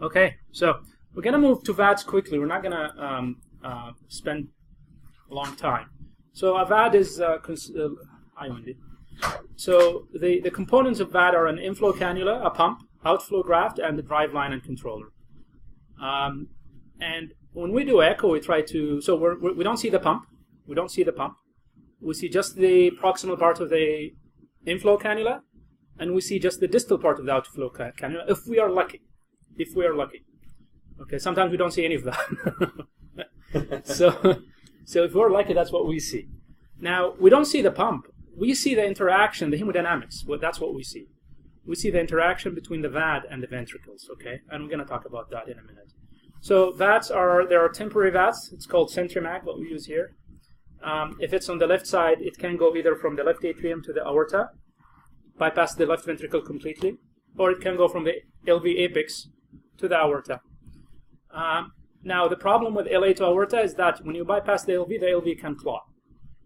Okay, so we're going to move to VADs quickly. We're not going to spend a long time. So a VAD is, hi Wendy. So the components of VAD are an inflow cannula, a pump, outflow graft, and the driveline and controller. And when we do echo, we try to, so we don't see the pump. We don't see the pump. We see just the proximal part of the inflow cannula, and we see just the distal part of the outflow cannula, if we are lucky. If we are lucky. Okay, sometimes we don't see any of that. So if we're lucky, that's what we see. Now, we don't see the pump. We see the interaction, the hemodynamics. Well, that's what we see. We see the interaction between the VAD and the ventricles, okay? And we're going to talk about that in a minute. So VADs there are temporary VADs. It's called centrimag, what we use here. If it's on the left side, it can go either from the left atrium to the aorta, bypass the left ventricle completely, or it can go from the LV apex to the aorta. Now, the problem with LA to aorta is that when you bypass the LV can clot.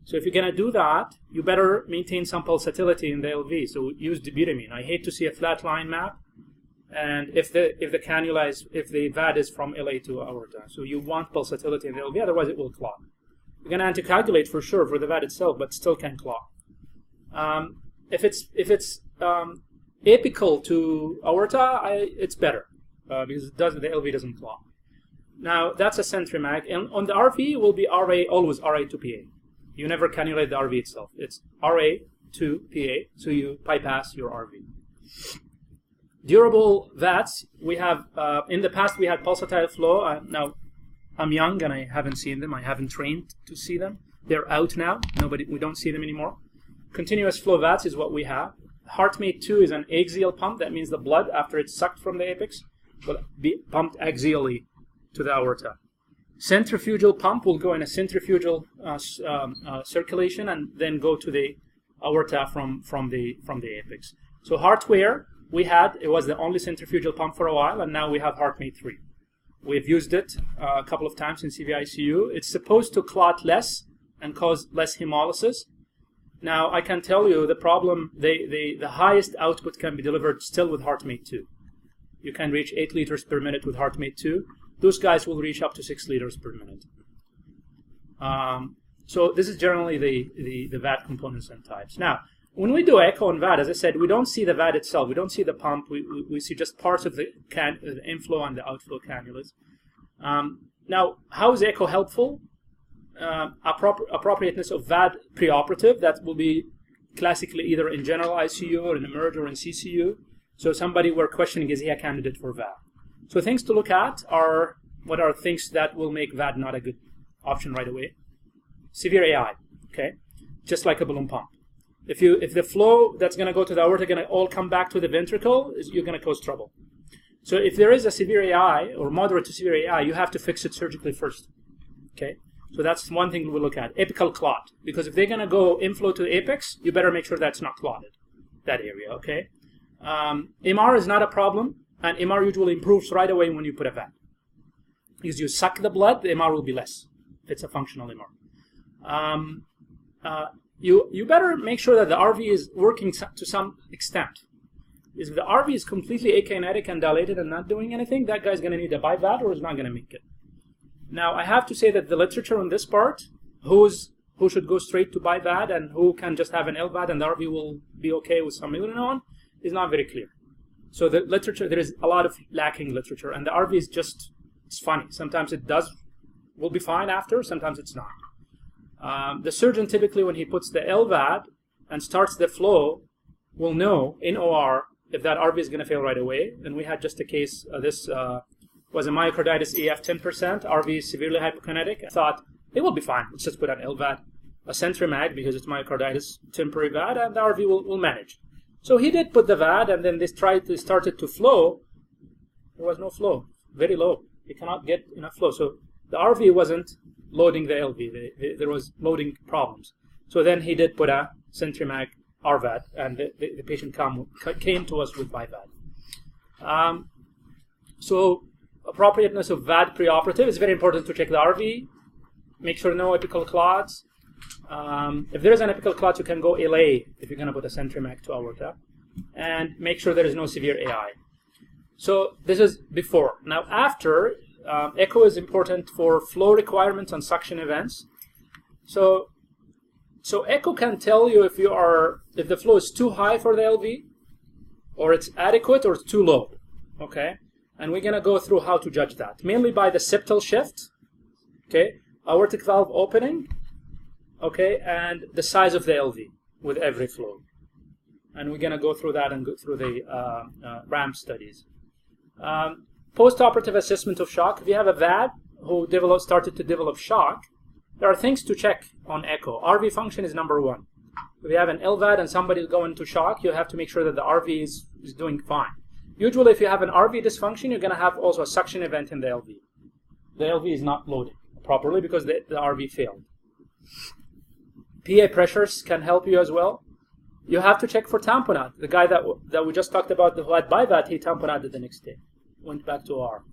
So if you're going to do that, you better maintain some pulsatility in the LV. So use dobutamine. I hate to see a flat line map, and if the cannula is, if the VAD is from LA to aorta. So you want pulsatility in the LV, otherwise it will clot. You're going to anticoagulate for sure for the VAD itself, but still can clot. If it's apical to aorta, it's better because the LV doesn't clot. Now that's a centrimag, and on the RV will be RA, always RA to PA. You never cannulate the RV itself. It's RA to PA, so you bypass your RV. Durable VADs, we have, in the past we had pulsatile flow. Now, I'm young and I haven't seen them. I haven't trained to see them. They're out now. We don't see them anymore. Continuous flow VADs is what we have. HeartMate 2 is an axial pump. That means the blood, after it's sucked from the apex, will be pumped axially to the aorta. Centrifugal pump will go in a centrifugal circulation and then go to the aorta from the apex. So Heartware it was the only centrifugal pump for a while, and now we have HeartMate 3. We've used it a couple of times in CV ICU. It's supposed to clot less and cause less hemolysis. Now I can tell you the problem, the highest output can be delivered still with HeartMate 2. You can reach 8 liters per minute with HeartMate 2. Those guys will reach up to 6 liters per minute. So this is generally the VAD components and types. Now, when we do echo and VAD, as I said, we don't see the VAD itself. We don't see the pump. We see just parts of the inflow and the outflow cannulas. Now, how is echo helpful? Appropriateness of VAD preoperative, that will be classically either in general ICU or in emerge or in CCU. So somebody we're questioning, is he a candidate for VAD? So things to look at are, what are things that will make VAD not a good option right away? Severe AI, okay? Just like a balloon pump. If the flow that's going to go to the aorta going to all come back to the ventricle, you're going to cause trouble. So if there is a severe AI or moderate to severe AI, you have to fix it surgically first, okay? So that's one thing we'll look at. Apical clot, because if they're going to go inflow to the apex, you better make sure that's not clotted, that area, okay? MR is not a problem. And MR usually improves right away when you put a VAD. Because you suck the blood, the MR will be less. It's a functional MR. You better make sure that the RV is working to some extent. If the RV is completely akinetic and dilated and not doing anything, that guy's going to need a BiVAD or is not going to make it. Now, I have to say that the literature on this part, who should go straight to BiVAD and who can just have an LVAD and the RV will be okay with some milrinone, is not very clear. So the literature, there is a lot of lacking literature, and the RV is just, it's funny. Sometimes it will be fine after, sometimes it's not. The surgeon typically, when he puts the LVAD and starts the flow, will know in OR if that RV is going to fail right away. And we had just a case, this was a myocarditis EF 10%, RV is severely hypokinetic. I thought, it will be fine, let's just put an LVAD, a centrimag, because it's myocarditis, temporary VAD, and the RV will manage. So he did put the VAD, and then they started to flow. There was no flow, very low. He cannot get enough flow. So the RV wasn't loading the LV. There was loading problems. So then he did put a centrimag RVAD, and the patient came to us with BiVAD. So appropriateness of VAD preoperative is very important to check the RV. Make sure no apical clots. If there is an apical clot, you can go LA if you're going to put a centrimag to aorta. And make sure there is no severe AI. So this is before. Now after, echo is important for flow requirements and suction events. So echo can tell you if the flow is too high for the LV, or it's adequate, or it's too low. Okay, and we're gonna go through how to judge that, mainly by the septal shift. Okay, aortic valve opening. Okay, and the size of the LV with every flow, and we're gonna go through that and go through the ramp studies. Post-operative assessment of shock. If you have a VAD who started to develop shock, there are things to check on echo. RV function is number one. If you have an LVAD and somebody is going to shock, you have to make sure that the RV is doing fine. Usually if you have an RV dysfunction, you're going to have also a suction event in the LV. The LV is not loading properly because the RV failed. PA pressures can help you as well. You have to check for tamponade. The guy that we just talked about who had BIVAD, he tamponaded the next day. Went back to R.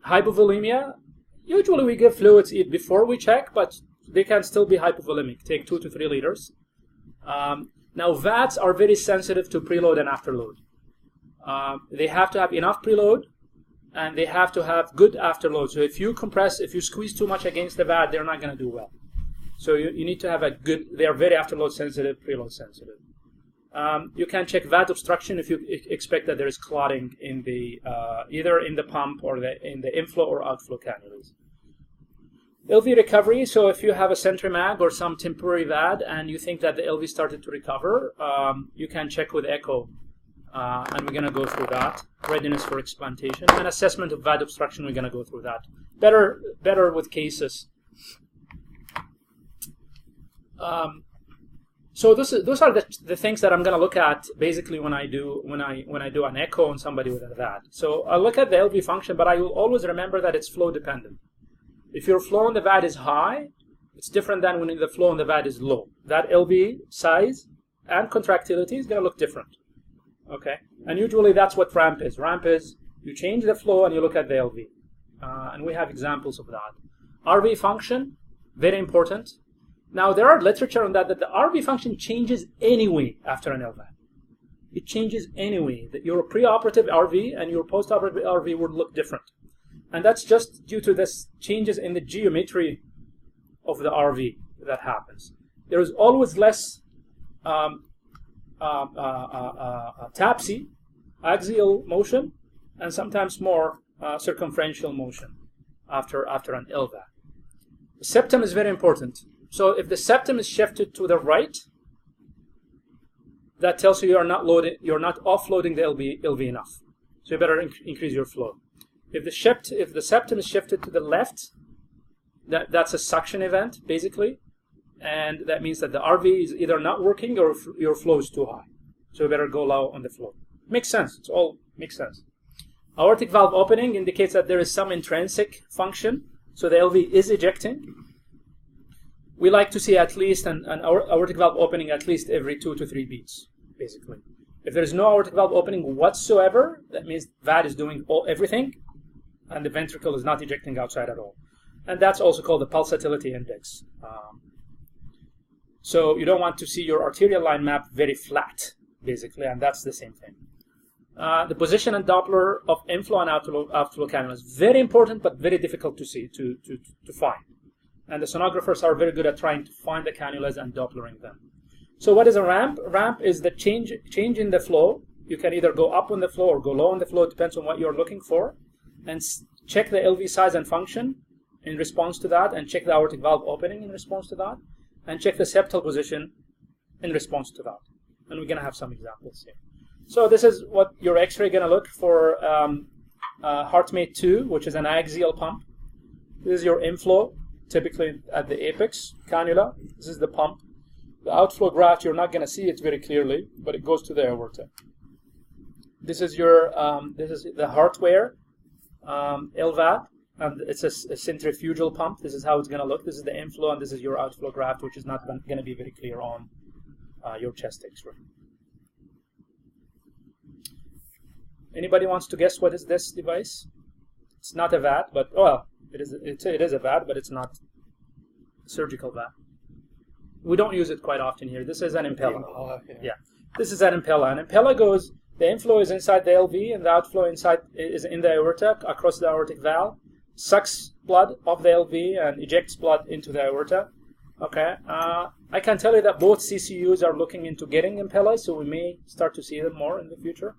Hypovolemia. Usually we give fluids before we check, but they can still be hypovolemic. Take 2 to 3 liters. Now VADs are very sensitive to preload and afterload. They have to have enough preload, and they have to have good afterload. So if you squeeze too much against the VAD, they're not going to do well. So you need to have they are very afterload sensitive, preload sensitive. You can check VAD obstruction if you expect that there is clotting in the either in the pump or in the inflow or outflow cannulas. LV recovery. So if you have a centrimag or some temporary VAD and you think that the LV started to recover, you can check with echo, and we're going to go through that. Readiness for explantation and assessment of VAD obstruction. We're going to go through that. Better with cases. So those are the things that I'm going to look at basically when I do an echo on somebody with a VAD. So I'll look at the LV function, but I will always remember that it's flow dependent. If your flow on the VAD is high, it's different than when the flow on the VAD is low. That LV size and contractility is going to look different. Okay, and usually that's what ramp is. Ramp is you change the flow and you look at the LV, and we have examples of that. RV function, very important. Now, there are literature on that the RV function changes anyway after an LVAD. It changes anyway. That your preoperative RV and your postoperative RV would look different. And that's just due to this changes in the geometry of the RV that happens. There is always less TAPSI, axial motion, and sometimes more circumferential motion after an LVAD. The septum is very important. So if the septum is shifted to the right, that tells you you're not offloading the LV enough. So you better increase your flow. If the septum is shifted to the left, that's a suction event basically, and that means that the RV is either not working or your flow is too high. So you better go low on the flow. Makes sense. It all makes sense. Aortic valve opening indicates that there is some intrinsic function, so the LV is ejecting. We like to see at least an aortic valve opening at least every 2 to 3 beats, basically. If there is no aortic valve opening whatsoever, that means VAD is doing everything, and the ventricle is not ejecting outside at all. And that's also called the pulsatility index. So you don't want to see your arterial line map very flat, basically, and that's the same thing. The position and Doppler of inflow and outflow cannulas is very important, but very difficult to see, to find. And the sonographers are very good at trying to find the cannulas and Dopplering them. So what is a ramp? Ramp is the change in the flow. You can either go up on the flow or go low on the flow. It depends on what you're looking for. And check the LV size and function in response to that, and check the aortic valve opening in response to that, and check the septal position in response to that. And we're going to have some examples here. So this is what your X-ray going to look for. HeartMate 2, which is an axial pump. This is your inflow, typically at the apex cannula. This is the pump. The outflow graft, you're not going to see it very clearly, but it goes to the aorta. This is your this is the hardware LVAD, and it's a centrifugal pump. This is how it's going to look. This is the inflow, and this is your outflow graft, which is not going to be very clear on your chest X-ray. Anybody wants to guess what is this device? It's not a VAD, but well, it is a VAD, but it's not a surgical VAD. We don't use it quite often here. This is an impella. Yeah, this is an impella. An impella goes. The inflow is inside the LV, and the outflow is in the aorta, across the aortic valve, sucks blood off the LV and ejects blood into the aorta. Okay, I can tell you that both CCUs are looking into getting impella, so we may start to see them more in the future.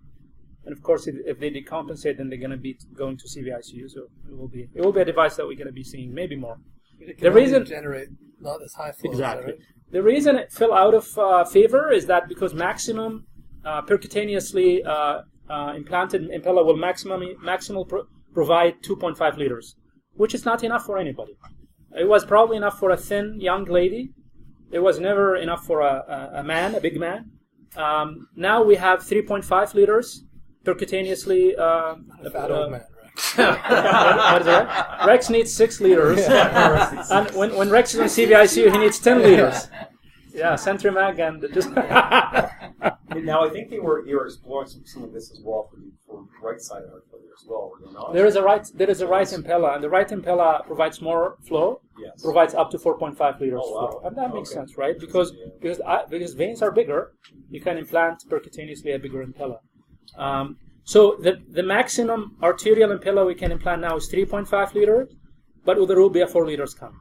And of course, if they decompensate, then they're going to be going to CV-ICU, so it will be a device that we're going to be seeing maybe more. The reason generate not as high flow. Exactly. Right? The reason it fell out of favor is that because maximum percutaneously implanted impella will provide 2.5 liters, which is not enough for anybody. It was probably enough for a thin young lady. It was never enough for a man, a big man. Now we have 3.5 liters percutaneously. A fat old man, Rex. What is that? Rex needs 6 liters. And when Rex is on CV-ICU, he needs 10 liters. Yeah, Centrimag and just... Now, I think you were exploring some of this as well for right side heart failure as well, were they not? There is a right impella, and the right impella provides more flow. Yes. Provides up to 4.5 liters wow. flow, and that makes sense, right? Because veins are bigger, you can implant percutaneously a bigger impella. So the maximum arterial impella we can implant now is 3.5 liters, but there will be a 4 liters coming.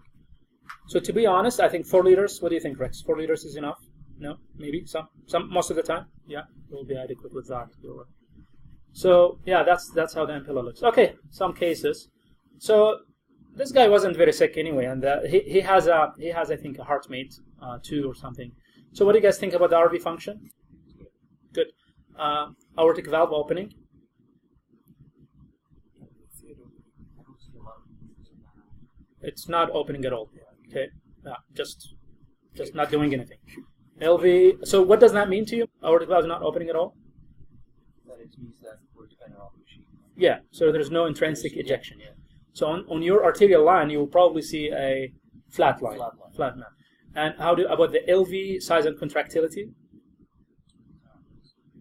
So to be honest, I think 4 liters. What do you think, Rex? 4 liters is enough? No, maybe some most of the time. Yeah, it will be adequate with that. So yeah, that's how the impella looks. Okay, some cases. So this guy wasn't very sick anyway, and he has I think a heartmate 2 or something. So what do you guys think about the RV function? Good. Aortic valve opening. It's not opening at all. Okay, just not doing anything. LV. So what does that mean to you? Aortic valve is not opening at all. That it means that we're dependent on the machine. Yeah. So there's no intrinsic ejection. Yeah. So on your arterial line, you will probably see a flat line. Flat line. And about the LV size and contractility?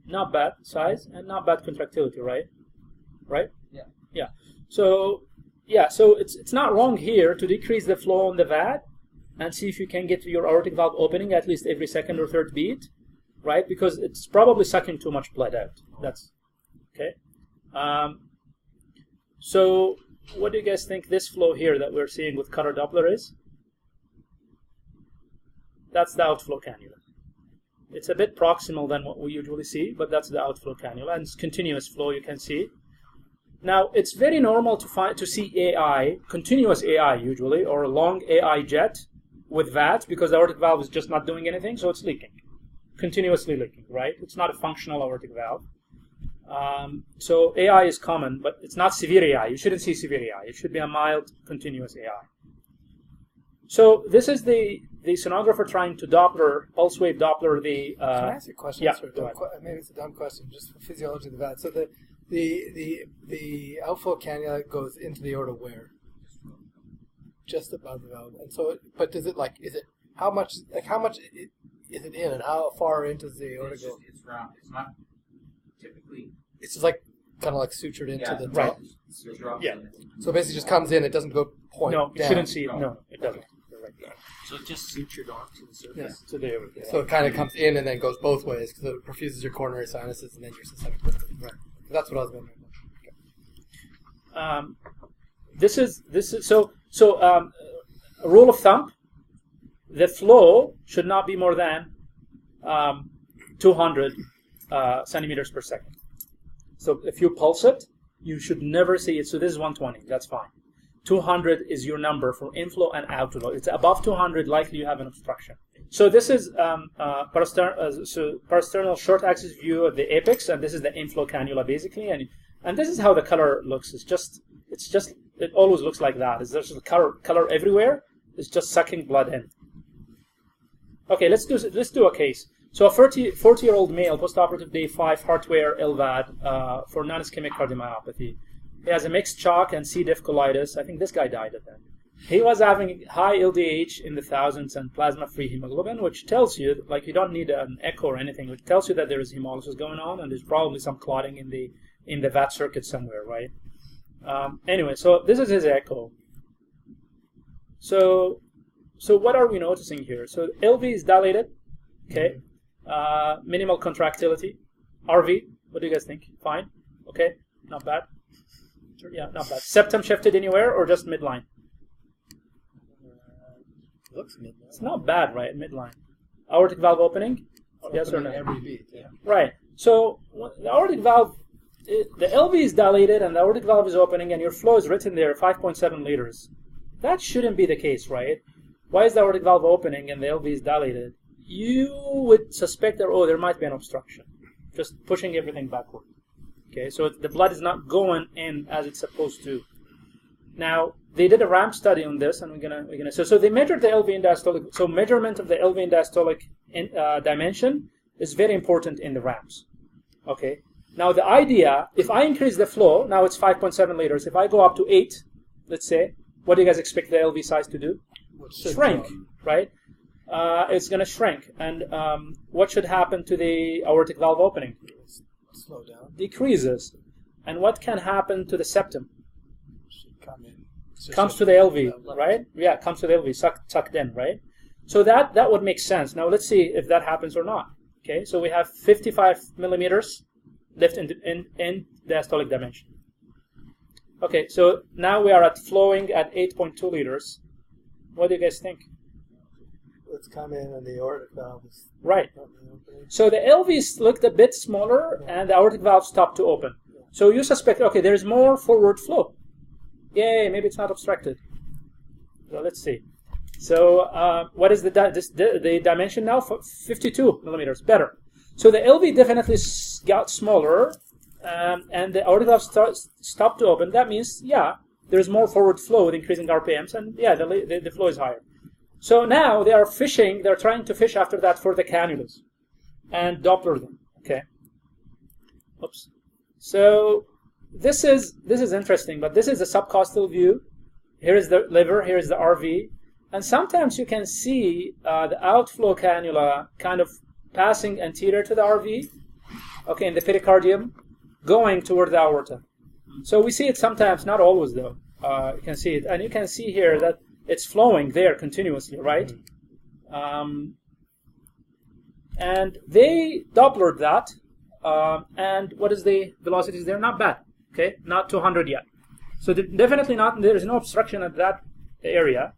Not bad size and not bad contractility, right? Right? Yeah. Yeah. So it's not wrong here to decrease the flow on the VAD and see if you can get your aortic valve opening at least every second or third beat, right? Because it's probably sucking too much blood out. That's okay. So what do you guys think this flow here that we're seeing with color Doppler is? That's the outflow cannula. It's a bit proximal than what we usually see, but that's the outflow cannula, and it's continuous flow, you can see. Now, it's very normal to see AI, continuous AI usually, or a long AI jet with VAT, because the aortic valve is just not doing anything, so it's leaking. Continuously leaking, right? It's not a functional aortic valve. So AI is common, but it's not severe AI. You shouldn't see severe AI. It should be a mild, continuous AI. So this is the sonographer trying to Doppler, pulse wave Doppler the... Can I ask you a question? Yeah, maybe it's a dumb question, just for physiology of the VAD. So the outflow cannula goes into the aorta where? Just above the valve. And so, but does it how much is it in, and how far into the aorta go? It's round. It's not typically. It's just kind of sutured into the right. Drop. Yeah. So it basically just comes in. It doesn't go point No, down. you shouldn't see it. No, it doesn't. So it just sutured onto the surface. Yeah. So there we go. So it kind of comes in and then goes both ways because it perfuses your coronary sinuses and then your systemic lymph. Right. That's what I was wondering. Okay. This is so a rule of thumb: the flow should not be more than 200 centimeters per second. So if you pulse it, you should never see it. So this is 120. That's fine. 200 is your number for inflow and outflow. It's above 200, likely you have an obstruction. So this is parasternal short axis view of the apex, and this is the inflow cannula basically, and this is how the color looks. It always looks like that. There's just color everywhere. It's just sucking blood in. Okay, let's do a case. So a 40-year-old male, post-operative day 5, heart wear, LVAD for non-ischemic cardiomyopathy. He has a mixed shock and C. diff colitis. I think this guy died at that. He was having high LDH in the thousands and plasma-free hemoglobin, which tells you, you don't need an echo or anything, which tells you that there is hemolysis going on and there's probably some clotting in the VAT circuit somewhere, right? Anyway, so this is his echo. So what are we noticing here? So LV is dilated, okay, minimal contractility, RV What do you guys think? Fine? Okay? Not bad? Yeah, not bad. Septum shifted anywhere or just midline? Looks midline. It's not bad, right? Midline. Aortic valve opening? Yes or no? Every beat, yeah. Right. So the aortic valve, the LV is dilated and the aortic valve is opening and your flow is written there, 5.7 liters. That shouldn't be the case, right? Why is the aortic valve opening and the LV is dilated? You would suspect that, oh, there might be an obstruction. Just pushing everything backward. Okay, so the blood is not going in as it's supposed to. Now, they did a ramp study on this, and we're gonna. So they measured the LV in diastolic. So measurement of the LV in diastolic dimension is very important in the ramps. Okay. Now the idea, if I increase the flow, now it's 5.7 liters. If I go up to 8, let's say, what do you guys expect the LV size to do? Shrink, right? It's going to shrink. And what should happen to the aortic valve opening? Slow down. Decreases. And what can happen to the septum? Should come in. Comes to the LV, right? Yeah, comes to the LV, sucked in, right? So that would make sense. Now let's see if that happens or not. Okay, so we have 55 millimeters left in diastolic dimension. Okay, so now we are flowing at 8.2 liters. What do you guys think? Let's come in and the aortic valve is right. So the LV looked a bit smaller and the aortic valve stopped to open. So you suspect, okay, there's more forward flow. Yay, maybe it's not obstructed. So let's see. So what is the dimension now? 52 millimeters, better. So the LV definitely got smaller and the aortic valve stopped to open. That means, yeah, there's more forward flow with increasing RPMs, and yeah, the flow is higher. So now they are fishing, they're trying to fish after that for the cannulas and Doppler them, okay? Oops. So this is interesting, but this is a subcostal view. Here is the liver, here is the RV, and sometimes you can see the outflow cannula kind of passing anterior to the RV, okay, in the pericardium, going toward the aorta. So we see it sometimes, not always though. You can see it, and you can see here that it's flowing there continuously, right? And they Dopplered that, and what is the velocities there? Not bad, okay? Not 200 yet. So definitely not, there is no obstruction at that area.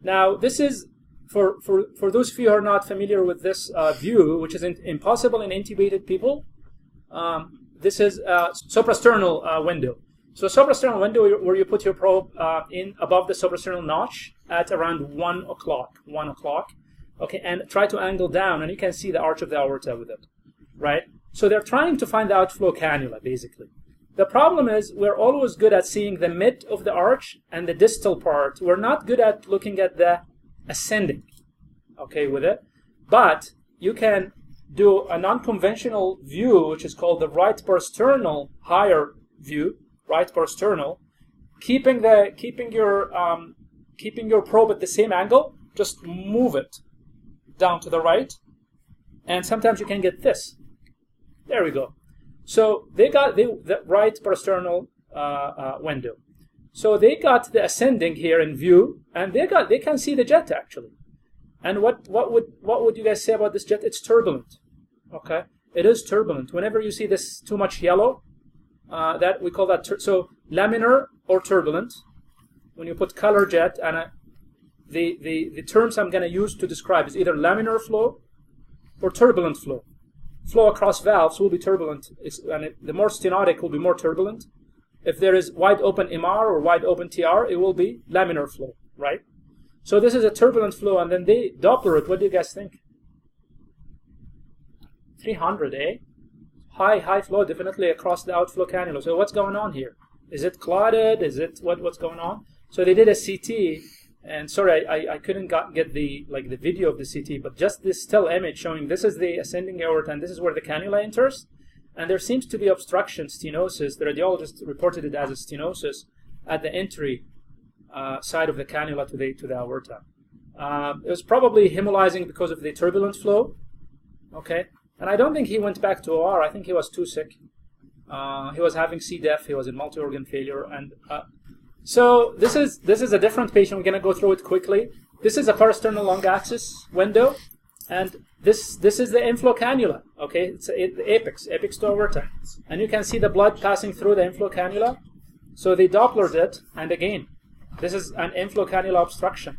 Now, this is, for those of you who are not familiar with this view, which is impossible in intubated people, this is a suprasternal window. So suprasternal window where you put your probe in above the suprasternal notch at around 1 o'clock, okay, and try to angle down, and you can see the arch of the aorta with it, right? So they're trying to find the outflow cannula, basically. The problem is we're always good at seeing the mid of the arch and the distal part. We're not good at looking at the ascending, okay, with it. But you can do a non-conventional view, which is called the right parasternal higher view, right parasternal, keeping your probe at the same angle. Just move it down to the right, and sometimes you can get this. There we go. So they got the right parasternal window. So they got the ascending here in view, and they can see the jet actually. And what would you guys say about this jet? It's turbulent. Okay, it is turbulent. Whenever you see this too much yellow, that we call that so laminar or turbulent. When you put color jet, and the terms I'm going to use to describe is either laminar flow or turbulent flow. Flow across valves will be turbulent, and the more stenotic will be more turbulent. If there is wide open MR or wide open TR, it will be laminar flow, right? So this is a turbulent flow, and then they Doppler it. What do you guys think? 300, eh? High flow, definitely across the outflow cannula. So what's going on here? Is it clotted? Is it what's going on? So they did a CT, and sorry, I couldn't get the video of the CT, but just this still image showing this is the ascending aorta and this is where the cannula enters, and there seems to be obstruction, stenosis. The radiologist reported it as a stenosis at the entry side of the cannula to the aorta. It was probably hemolyzing because of the turbulent flow. Okay. And I don't think he went back to OR. I think he was too sick. He was having C. diff. He was in multi-organ failure. And so this is a different patient. We're going to go through it quickly. This is a parasternal long axis window. And This is the inflow cannula. Okay, it's the apex to aorta, and you can see the blood passing through the inflow cannula. So they Dopplered it, and again, this is an inflow cannula obstruction.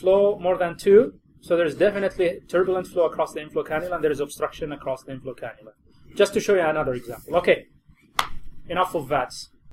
Flow more than 2, so there's definitely turbulent flow across the inflow cannula, and there is obstruction across the inflow cannula. Just to show you another example. Okay, enough of VATS.